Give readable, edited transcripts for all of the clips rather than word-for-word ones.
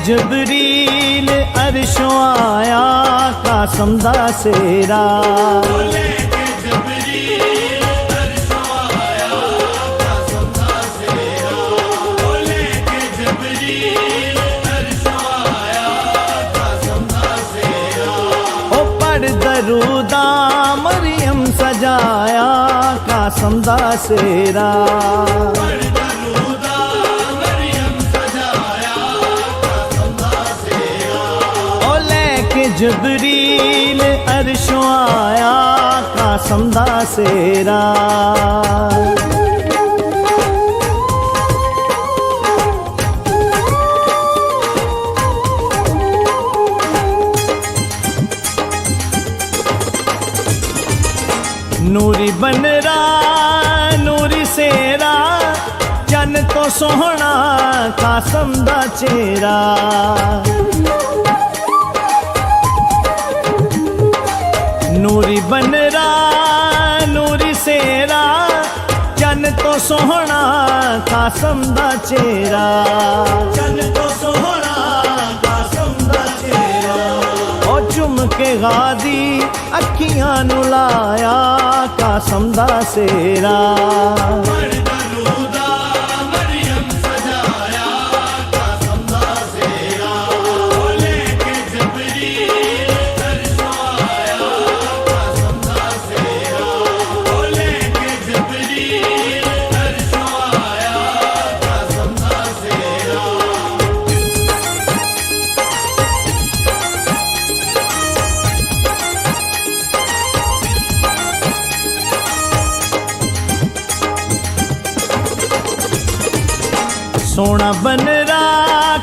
जबरील अर्शों आया कासम दा सेरा। दरूदा मरियम सजाया कासम दा सेरा। ओ लेके जबरील अर्शों आया कासम दा सेरा। नूरी बनरा नूरी सेरा चन तो सोहना कासम दा चेहरा। नूरी बनरा नूरी सेरा चन तो सोहना कासम दा चेहरा। चन तो सोहना कासम दा चेहरा। ओ चुम के गादी अखियां नु लाया कासम दा सेरा। मरियम सजाया कासम दा सेरा। ओ लेके जबरील अर्शों आया कासम दा सेरा। ओ लेके जबरील अर्शों आया कासम दा सेरा। सोना बनरा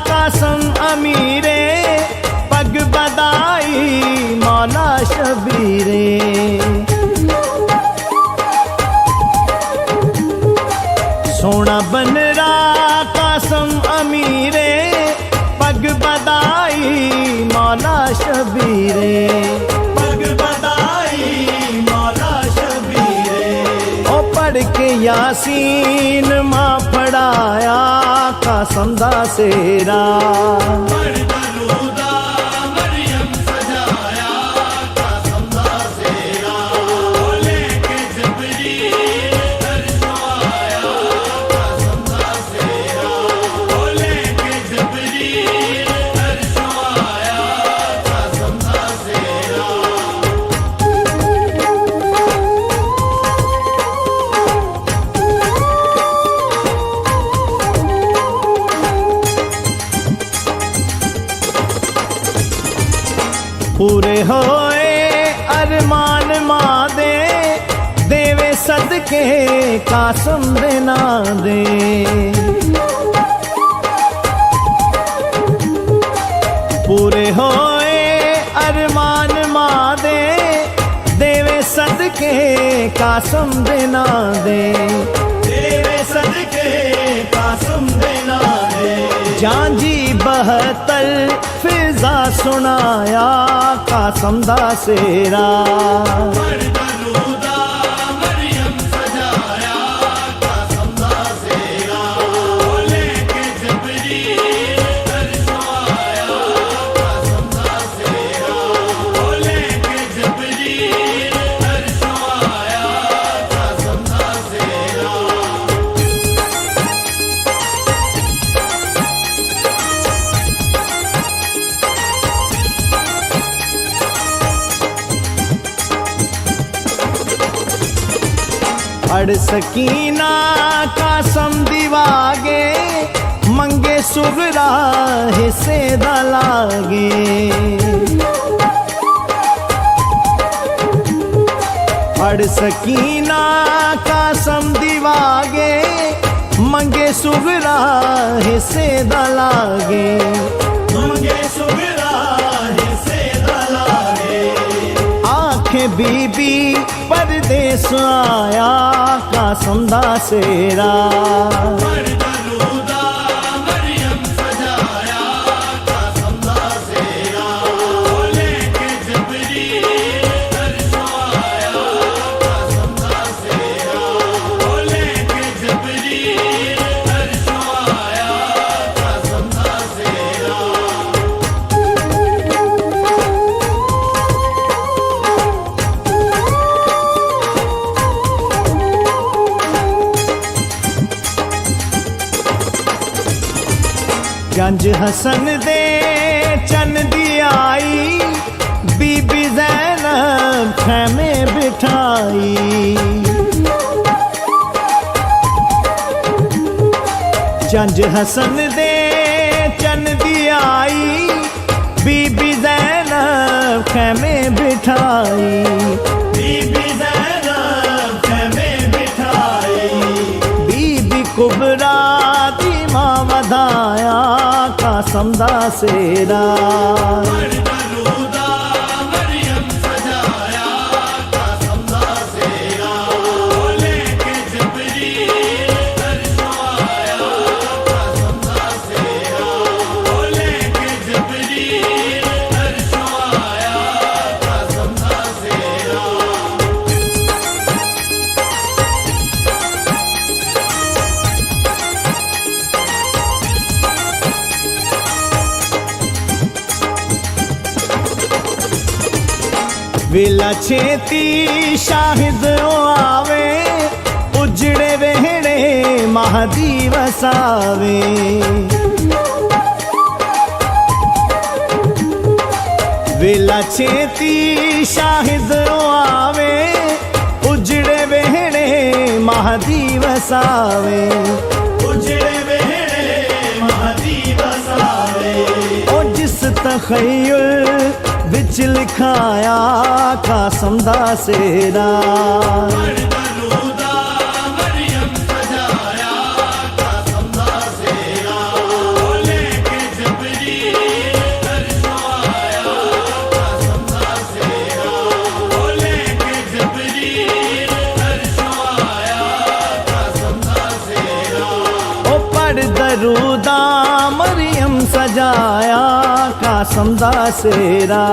कासम अमीरे पग बदाई मौला शबीरे। सोना बनरा कासम अमीरे पग बदाई मौला शबीरे। पग बदाई मौला शबीरे। ओ पढ़ के यासीन माँ पढ़ाया कासम दा सेरा। मरियम सजाया कासम दा सेरा। ओ लेके जबरील अर्शों आया कासम दा सेरा। ओ लेके जबरील अर्शों आया कासम दा सेरा। पूरे होए अरमान मादे देवे सदके कासम दे ना दे। पूरे होए अरमान मादे देवे सदके कासम दे ना दे। देवे सदके कासम दे ना दे। जांजी बहत्तर फिजा सुनाया कासम दा सेरा। मरियम सजाया कासम दा सेरा। ओ लेके जबरील अर्शों आया कासम दा सेरा। ओ लेके जबरील अर्शों आया कासम दा सेरा। अड़ सकीना कासम दिवागे मंगे सुगरा हिस्से दा लागे। अड़ सकीना कासम दिवागे मंगे सुगरा हिस्से दा लागे। मंगे सुगरा हिस्से दा लागे। आंखें बीबी परदेस आया कासम दा सेरा। मरियम सजाया कासम दा सेरा। ओ लेके जबरील अर्शों आया कासम दा सेरा। ओ लेके जबरील अर्शों आया कासम दा सेरा। हसन दे चन दी आई, बीबी ज़ैनब खैमे बिठाई। जंज हसन दे चन दी आई, बीबी ज़ैनब खैमे बिठाई। बीबी ज़ैनब खैमे बिठाई। बीबी कुबरा दी मां वधाया कासम दा सेरा। वेला छेती शाहिद आवे, उजड़े वेहड़े महदी वसावे। वेला छेती शाहिद आवे, उजड़े वेहड़े महदी वसावे। उजड़े वेहड़े महदी वसावे। ओ जिस तखय्युल विच लिखाया कासम दा सेरा। ओ पढ़ दरूदा मरियम सजाया कासम दा सेरा।